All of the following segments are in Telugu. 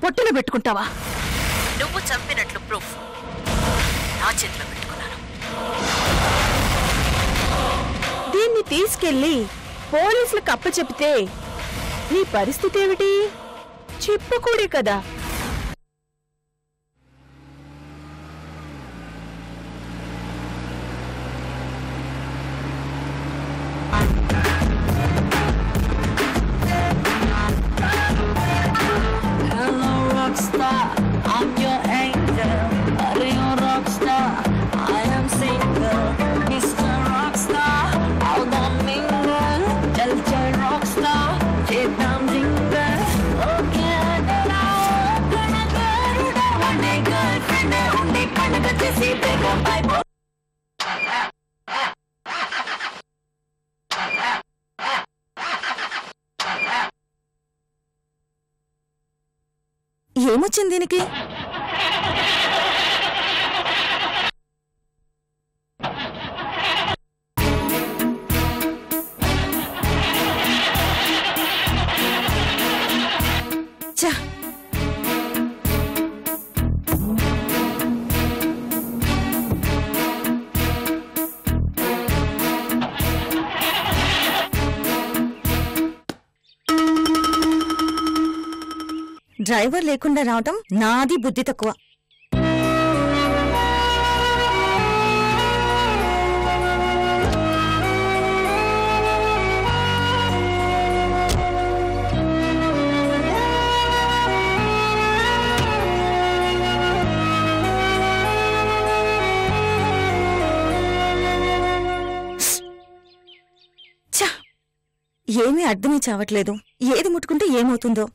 పొట్టులో పెట్టుకుంటావా? నువ్వు చంపినట్లు ప్రూఫ్ నా చేతిలో పెట్టుకున్నాను. దీన్ని తీసుకెళ్లి పోలీసులకు అప్పచెప్తే నీ పరిస్థితి ఏమిటి? చెప్పకూడే కదా. ఏమొచ్చింది దీనికి? డ్రైవర్ లేకుండా రావటం నాది బుద్ధి తక్కువ. ఏమీ అర్థమే చావట్లేదు. ఏది ముట్టుకుంటే ఏమవుతుందో.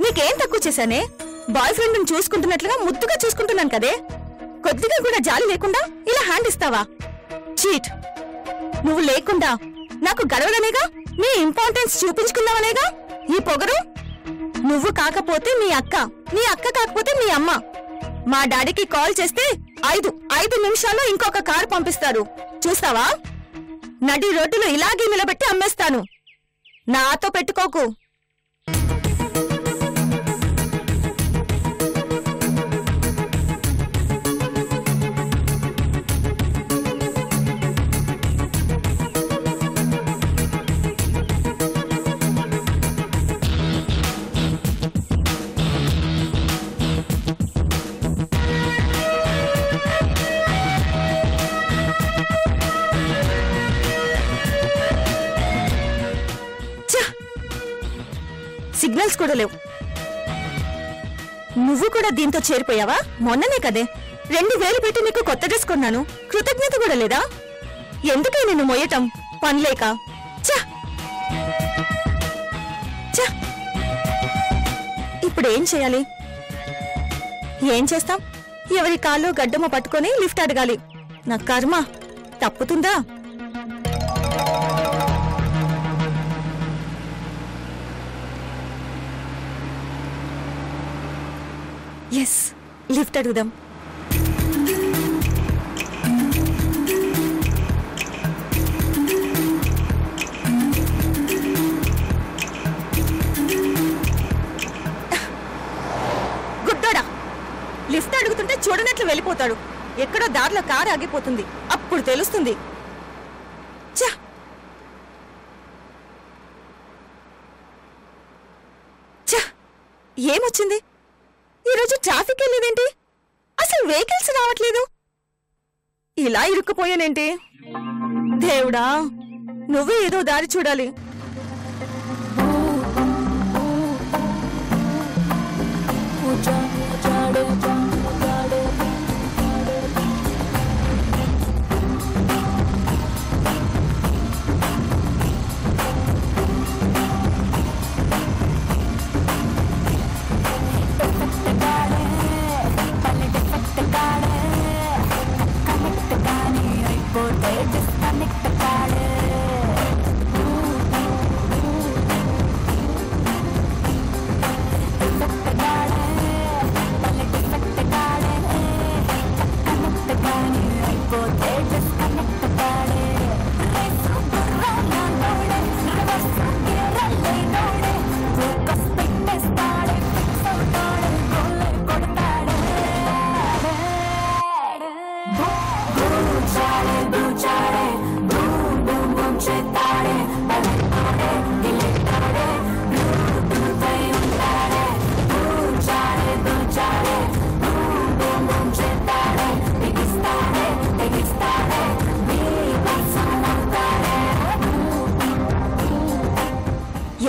నీకేం తక్కువ చేశానే? బాయ్ ఫ్రెండ్ ని చూసుకుంటున్నట్లుగా ముద్దుగా చూసుకుంటున్నాను కదే. కొద్దిగా కూడా జాలి లేకుండా ఇలా హ్యాండ్ ఇస్తావా? చీట్. నువ్వు లేకుండా నాకు గడవదనేగా, నీ ఇంపార్టెన్స్ చూపించుకున్నావనేగా ఈ పొగరు. నువ్వు కాకపోతే మీ అక్క, నీ అక్క కాకపోతే మీ అమ్మ. మా డాడీకి కాల్ చేస్తే 5 నిమిషాల్లో ఇంకొక కారు పంపిస్తారు. చూస్తావా? నడి రోడ్డులో ఇలాగే నిలబెట్టి అమ్మేస్తాను. నాతో పెట్టుకోకు. సిగ్నల్స్ కూడా లేవు. నువ్వు కూడా దీంతో చేరిపోయావా? మొన్ననే కదే 2000 పెట్టి నీకు కొత్త డ్రెస్ కొన్నాను. కృతజ్ఞత కూడా లేదా? ఎందుకే నిన్ను మొయ్యటం? పనిలేక. ఇప్పుడు ఏం చేయాలి? ఏం చేస్తాం? ఎవరి కాళ్ళు గడ్డమో పట్టుకొని లిఫ్ట్ అడగాలి. నా కర్మ తప్పుతుందా? ఎస్, లిఫ్ట్ అడుగుదాం. గుడ్డోడా, లిఫ్ట్ అడుగుతుంటే చూడనట్లు వెళ్ళిపోతాడు. ఎక్కడో దారిలో కారు ఆగిపోతుంది. అప్పుడు తెలుస్తుంది. ఏమొచ్చింది ఈరోజు? ట్రాఫిక్ లేదేంటి? అసలు వెహికల్స్ రావట్లేదు. ఇలా ఇరుక్కుపోయానేంటి? దేవుడా, నువ్వే ఏదో దారి చూడాలి.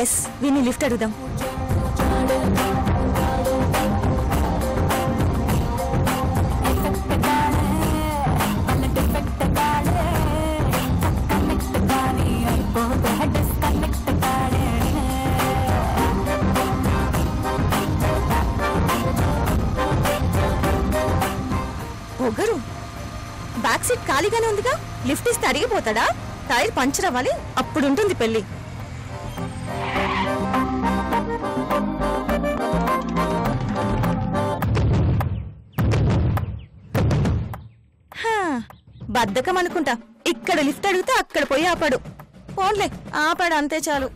ఎస్, విని లిఫ్ట్ అడుగుదాం. పొగరు, బ్యాక్ సీట్ ఖాళీగానే ఉందిగా, లిఫ్ట్ ఇస్తే అడిగిపోతాడా? టైర్ పంచర్ అవ్వాలి, అప్పుడుంటుంది పెళ్లి. బద్ధకం అనుకుంటా, ఇక్కడ లిఫ్ట్ అడిగితే అక్కడ పోయి ఆపాడు. పోన్లే, ఆపాడు అంతే చాలు.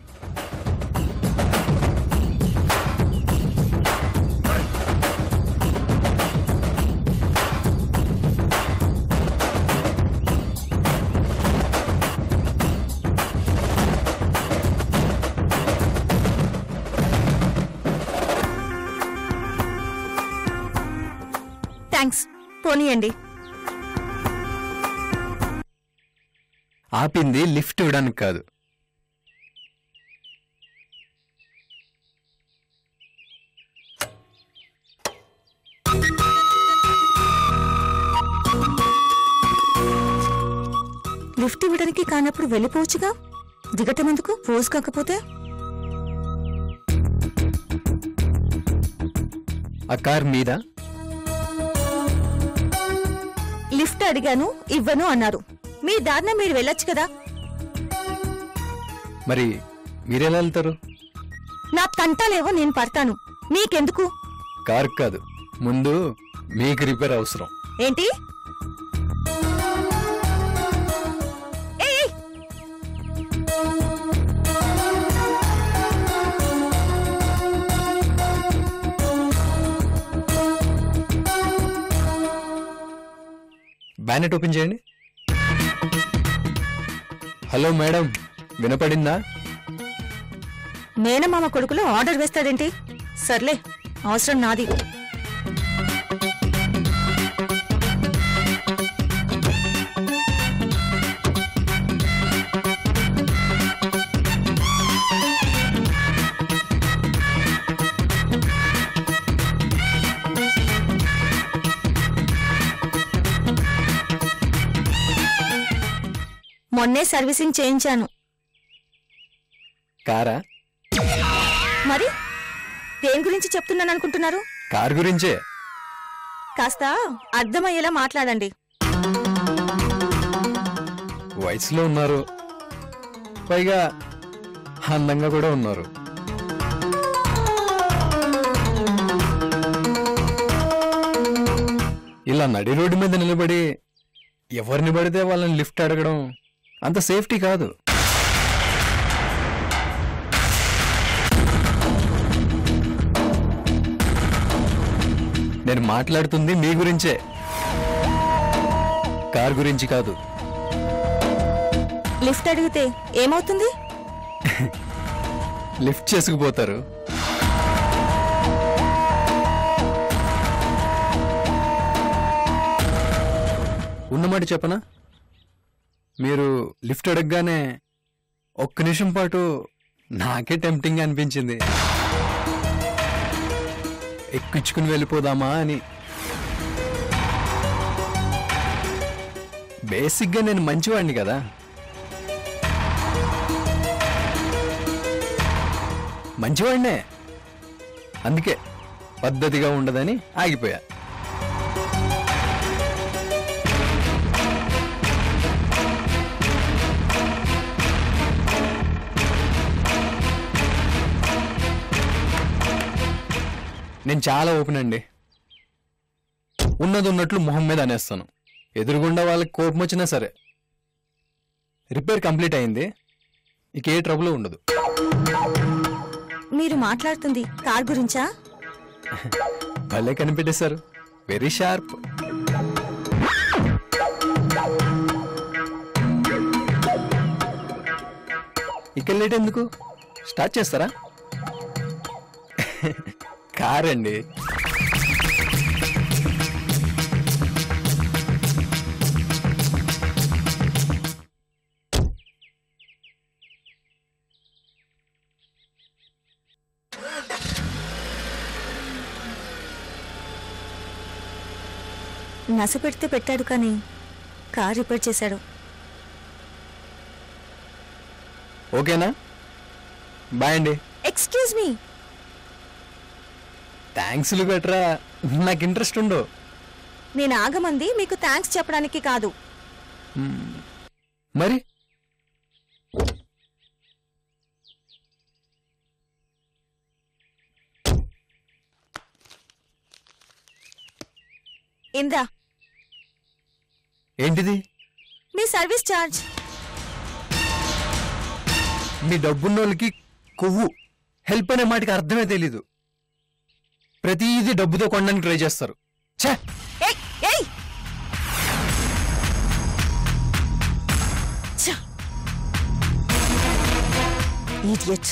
థ్యాంక్స్, పోనీయండి. ఆపింది లిఫ్ట్ ఇవ్వడానికి కాదు. లిఫ్ట్ ఇవ్వడానికి కానప్పుడు వెళ్ళిపోవచ్చుగా, దిగటం ఎందుకు? రోజు కాకపోతే ఆ కార్ మీద లిఫ్ట్ అడిగాను, ఇవ్వను అన్నారు. మీ దారిన మీరు వెళ్ళొచ్చు కదా. మరి మీరెలా వెళ్తారు? నా తంటాలేవో నేను పడతాను, నీకెందుకు? కార్ కాదు, ముందు మీకు రిపేర్ అవసరం. ఏంటి? బ్యానెట్ ఓపెన్ చేయండి. హలో మేడం, వినపడిందా? మేనమామ కొడుకులో ఆర్డర్ వేస్తాడేంటి? సర్లే, అవసరం నాది. మొన్నే సర్వీసింగ్ చేయించాను. కారా? మరి దేని గురించి చెప్తున్నాను అనుకుంటున్నారు? కార్ గురించే. కాస్త అర్థమయ్యేలా మాట్లాడండి. వయసులో ఉన్నారు, పైగా అందంగా కూడా ఉన్నారు. ఇలా నడి రోడ్డు మీద నిలబడి ఎవరిని పడితే వాళ్ళని లిఫ్ట్ అడగడం అంత సేఫ్టీ కాదు. నేను మాట్లాడుతుంది మీ గురించే, కార్ గురించి కాదు. లిఫ్ట్ అడిగితే ఏమవుతుంది? లిఫ్ట్ చేసుకుపోతారు. ఉన్నమాట చెప్పనా, మీరు లిఫ్ట్ అడగగానే ఒక్క నిమిషం పాటు నాకే టెంప్టింగ్ అనిపించింది, ఎక్కించుకుని వెళ్ళిపోదామా అని. బేసిక్గా నేను మంచివాడిని కదా, మంచివాడినే, అందుకే పద్ధతిగా ఉండదని ఆగిపోయా. నేను చాలా ఓపెన్ అండి, ఉన్నది ఉన్నట్లు మొహం మీద అనేస్తాను. ఎదురుగుండా వాళ్ళకి కోపం వచ్చినా సరే. రిపేర్ కంప్లీట్ అయింది, ఇక ఏ ట్రబుల్ ఉండదు. మీరు మాట్లాడుతుంది కార్ గురించా? భలే కనిపెట్టేశారు, వెరీ షార్ప్. ఇక లేట్ ఎందుకు, స్టార్ట్ చేస్తారా? కార్ అండి. నస పెడితే పెట్టాడు కానీ కార్ రిపేర్ చేశాడు. ఓకేనా? బాయ్ అండి. Excuse me. థ్యాంక్స్లు బెటరా, నాకు ఇంట్రెస్ట్ ఉండవు. నేను ఆగమంది మీకు థ్యాంక్స్ చెప్పడానికి కాదు. మరి ఇందా ఏంటిది? మీ సర్వీస్ ఛార్జ్. మీ డబ్బున్నోళ్ళకి కొవ్వు, హెల్ప్ అనే మాటకి అర్థమే తెలీదు. ప్రతిదీ డబ్బుతో కొనడానికి ట్రై చేస్తారు. ఛే! Idiot.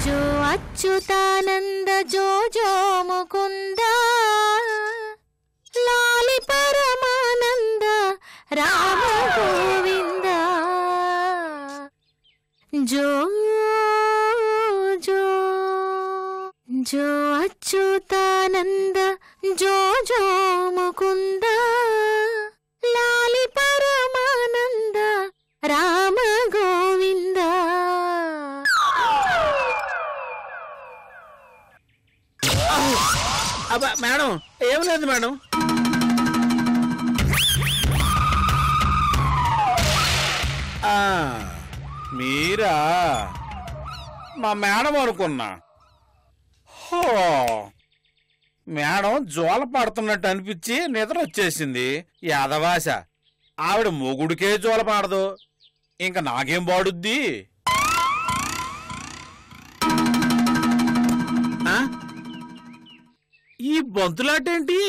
जो अच्युतानंद जो जो मुकुंद लाली परमानंद राम गोविंद जो जो जो अच्युतानंद जो जो मुकुंद लाली परमानंद राम गोविंद. అబ్బా మేడం, ఏం లేదు మేడం. మీరా? మా మేడం అనుకున్నా. మేడం జోల పడుతున్నట్టు అనిపించి నిద్ర వచ్చేసింది. యాదవాస ఆవిడ మొగుడికే జోల పాడదు, ఇంకా నాకేం పాడుద్ది? ఈ బంతులాటేంటి?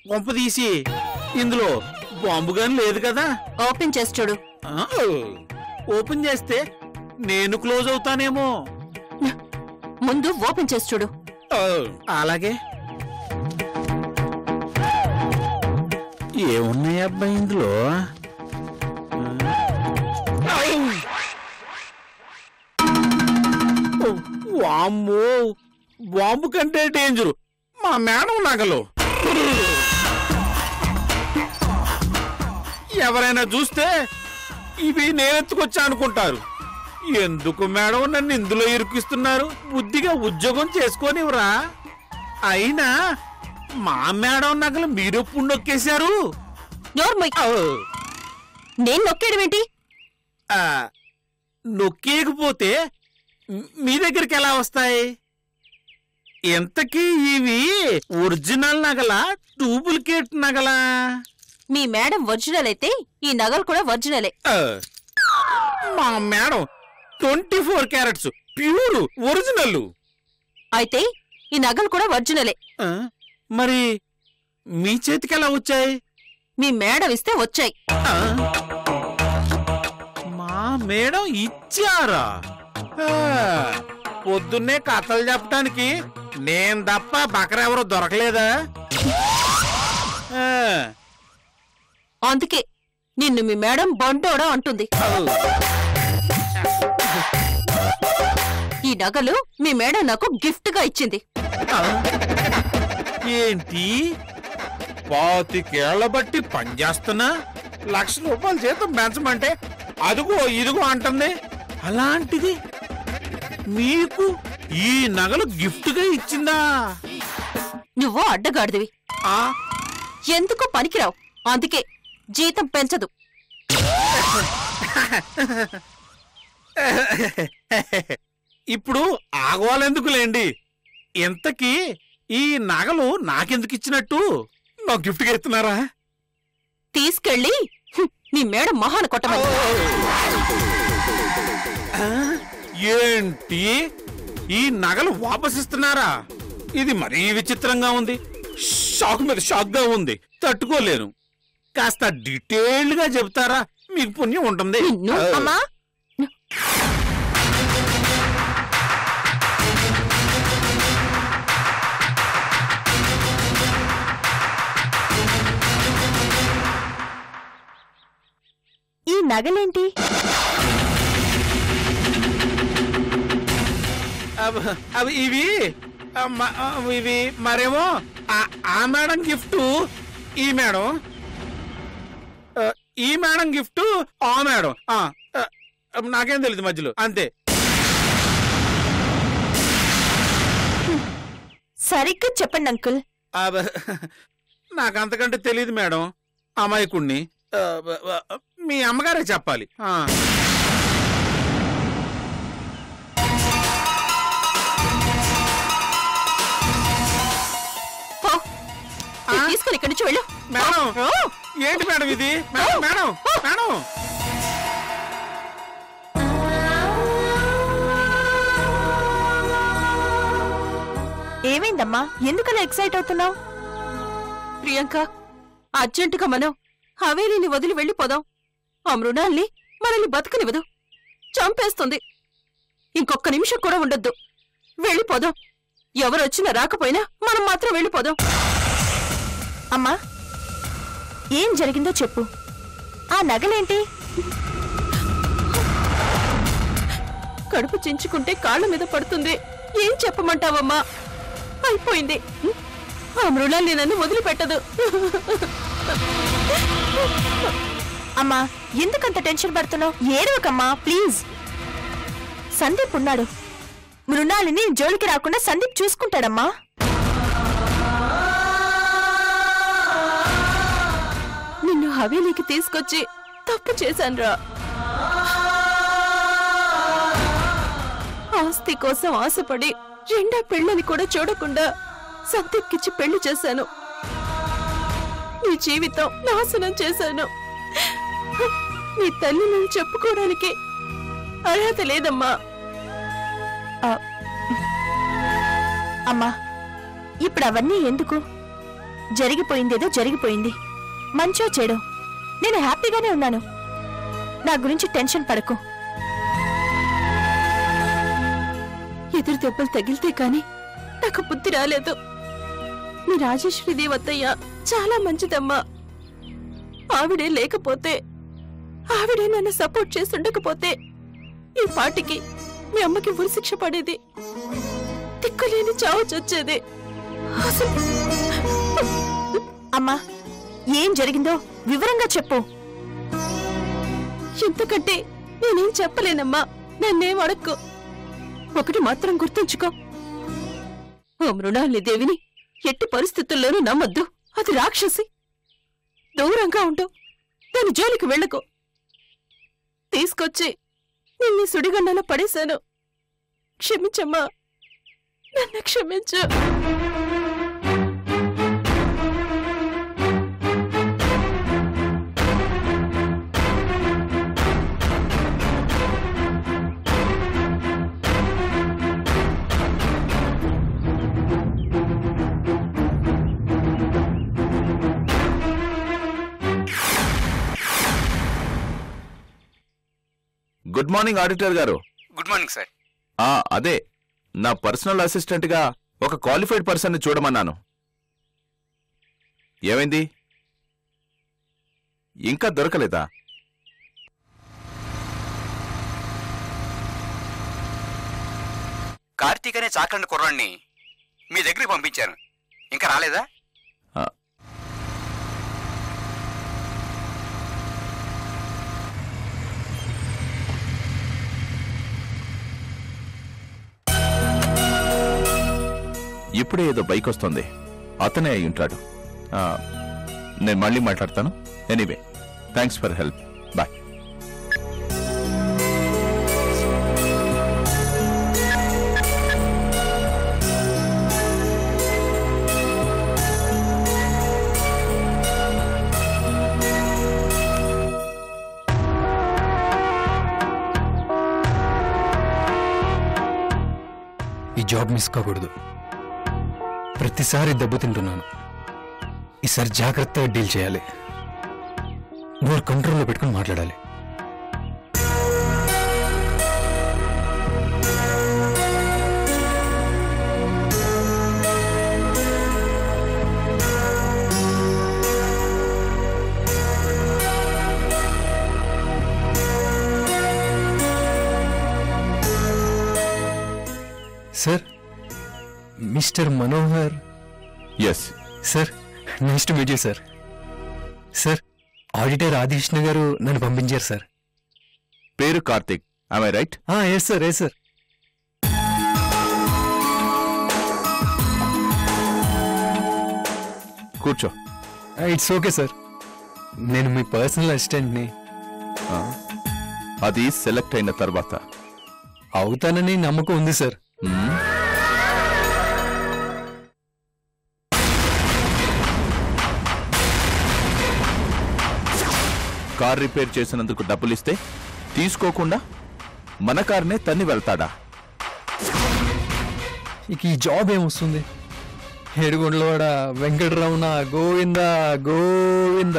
కొంప తీసి ఇందులో బాంబు గాని లేదు కదా? ఓపెన్ చేసి చూడు. ఓపెన్ చేస్తే నేను క్లోజ్ అవుతానేమో. ముందు ఓపెన్ చేసి చూడు. అలాగే. ఏమున్నాయి అబ్బాయి ఇందులో? వామ్మో, బాంబు కంటే డేంజరు మా మేడం నగలు. ఎవరైనా చూస్తే ఇవి నేనెత్తుకొచ్చా అనుకుంటారు. ఎందుకు మేడం నన్ను ఇందులో ఇరుకిస్తున్నారు? బుద్ధిగా ఉద్యోగం చేసుకోనివ్వరా? అయినా మా మేడం నగలు మీరెప్పుడు నొక్కేశారు? నేను నొక్కేయడం ఏంటి? నొక్కేయకపోతే మీ దగ్గరికి ఎలా వస్తాయి? ఎంతకీ ఇవి ఒరిజినల్ నగలా, డూప్లికేట్ నగలా? మీ మేడం ఒరిజినల్ అయితే ఈ నగలు కూడా ఒరిజినలే. మా మేడం 24 క్యారెట్స్ ప్యూర్ ఒరిజినల్ అయితే ఈ నగలు కూడా ఒరిజినలే. మరి మీ చేతికి ఎలా వచ్చాయి? మీ మేడం ఇస్తే వచ్చాయి. మా మేడం ఇచ్చారా? పొద్దున్నే కథలు చెప్పడానికి నేను తప్ప బకరెవరో దొరకలేదా? అందుకే నిన్ను మీ మేడం బండోడా అంటుంది. ఈ నగలు మీ మేడం నాకు గిఫ్ట్ గా ఇచ్చింది. ఏంటి? 25 ఏళ్ల బట్టి పనిచేస్తున్నా, ₹1,00,000 జీతం పెంచమంటే అదుగో ఇదిగో అంటుంది. అలాంటిది మీకు ఈ నగలు గిఫ్ట్ గా ఇచ్చిందా? నువ్వు అడ్డగాడిదివి, ఎందుకు పనికిరావు. అందుకే జీతం పెంచదు. ఇప్పుడు ఆగవాలెందుకులేండి. ఇంతకీ ఈ నగలు నాకెందుకు ఇచ్చినట్టు? నాకు గిఫ్ట్ గా ఇస్తున్నారా? తీసుకెళ్ళి నీ మేడం మొహాన కొట్టమని. ఏంటి? ఈ నగలు వాపసిస్తున్నారా? ఇది మరీ విచిత్రంగా ఉంది. షాక్ మీద షాక్ గా ఉంది, తట్టుకోలేను. కాస్త డీటెయిల్డ్ గా చెప్తారా? మీకు పుణ్యం ఉంటుంది. నగలేంటి? అవి ఇవి ఇవి మరేమో ఆ మేడం గిఫ్ట్, ఈ మేడం, ఈ మేడం గిఫ్ట్, ఆ మేడం. నాకేం తెలియదు మధ్యలో, అంతే. సరిగ్గా చెప్పండి అంకుల్. నాకంతకంటే తెలియదు మేడం, అమాయకుణ్ణి. మీ అమ్మగారే చెప్పాలి. తీసుకుని ఇక్కడి నుంచి వెళ్ళు. మేడం, ఏంటి మేడం ఇది? మేడం మేడం మేడం ఏమైందమ్మా? ఎందుకలా ఎక్సైట్ అవుతున్నావు? ప్రియాంక, అర్జెంటుగా మనం హవేలీని వదిలి వెళ్ళిపోదాం. ఆ మృణాల్ని మనల్ని బతకనివ్వదు, చంపేస్తుంది. ఇంకొక్క నిమిషం కూడా ఉండొద్దు. వెళ్ళిపోదాం. ఎవరొచ్చినా రాకపోయినా మనం మాత్రం వెళ్ళిపోదాం. అమ్మా, ఏం జరిగిందో చెప్పు. ఆ నగలేంటి? కడుపు చించుకుంటే కాళ్ళ మీద పడుతుంది. ఏం చెప్పమంటావమ్మా? అయిపోయింది. ఆ మృణాల్ని నన్ను వదిలిపెట్టదు. అమ్మా, ఎందుకంత టెన్షన్ పడుతున్నావు? ఏడవకమ్మా ప్లీజ్. సందీప్ ఉన్నాడు. మృణాలిని జోలికి రాకుండా సందీప్ చూసుకుంటాడమ్మా. నిన్ను హవేలీకి తీసుకొచ్చి తప్పు చేశానురా. ఆస్తి కోసం ఆశపడి రెండో పెళ్ళని కూడా చూడకుండా సందీప్కిచ్చి పెళ్లి చేశాను. నీ జీవితం నాశనం చేశాను. నీ తల్లి నువ్వు చెప్పుకోవడానికి అర్హత లేదమ్మా. అమ్మా, ఇప్పుడు అవన్నీ ఎందుకు? జరిగిపోయిందేదో జరిగిపోయింది. మంచో చెడో నేను హ్యాపీగానే ఉన్నాను. నా గురించి టెన్షన్ పడకు. ఎదురు దెబ్బలు తగిలితే కాని నాకు బుద్ధి రాలేదు. మీ రాజేశ్వరిదేవి అత్తయ్య చాలా మంచిదమ్మా. ఆవిడే లేకపోతే, ఆవిడే నన్ను సపోర్ట్ చేస్తుండకపోతే ఈ పాటికి మీ అమ్మకి ఉరిశిక్ష పడేది. దిక్కులేని చావు చచ్చేది. అమ్మా, ఏం జరిగిందో వివరంగా చెప్పు. ఇంతకంటే నేనేం చెప్పలేనమ్మా. నన్నేం అడక్కు. ఒకటి మాత్రం గుర్తుంచుకో, ఓ మృణాలి దేవిని ఎట్టి పరిస్థితుల్లోనూ నమ్మొద్దు. అది రాక్షసి. దూరంగా ఉండు. దాని జోలికి వెళ్ళకు. తీసుకొచ్చి నిన్ను సుడిగండలో పడేశాను. క్షమించమ్మా, నన్ను క్షమించు. గుడ్ మార్నింగ్ ఆడిటర్ గారు. Good morning sir. అదే, నా పర్సనల్ అసిస్టెంట్ గా ఒక క్వాలిఫైడ్ పర్సన్ ని చూడమన్నాను. ఏమైంది? ఇంకా దొరకలేదా? కార్తీక్ అనే చాకలిన కుర్రాన్ని మీ దగ్గరికి పంపించాను. ఇంకా రాలేదా? ఇప్పుడే ఏదో బైక్ వస్తుంది. అతనే అయి ఉంటాడు. నేను మళ్ళీ మాట్లాడతాను. Anyway, thanks for help. Bye. ఈ జాబ్ మిస్ కాకూడదు. ప్రతిసారి దెబ్బతింటున్నాను. ఈసారి జాగ్రత్తగా డీల్ చేయాలి. నోరు కంట్రోల్లో పెట్టుకుని మాట్లాడాలి. Mister Manohar. Yes. Sir nice to meet you sir. Sir auditor Adikrishna garu నన్ను పంపించారు సార్. పేరు Karthik, am I right? Yes sir, yes sir. కూర్చో. ఇట్స్ ఓకే సార్, నేను మీ పర్సనల్ అసిస్టెంట్ని. అది సెలెక్ట్ అయిన తర్వాత అవుతానని నమ్మకం ఉంది సార్. కార్ రిపేర్ చేసినందుకు డబ్బులిస్తే తీసుకోకుండా మన కార్నే తన్ని వెళ్తాడా? ఇక ఈ జాబ్ ఏమొస్తుంది? ఏడుగొండలవాడ వెంకటరమణ గోవింద గోవింద.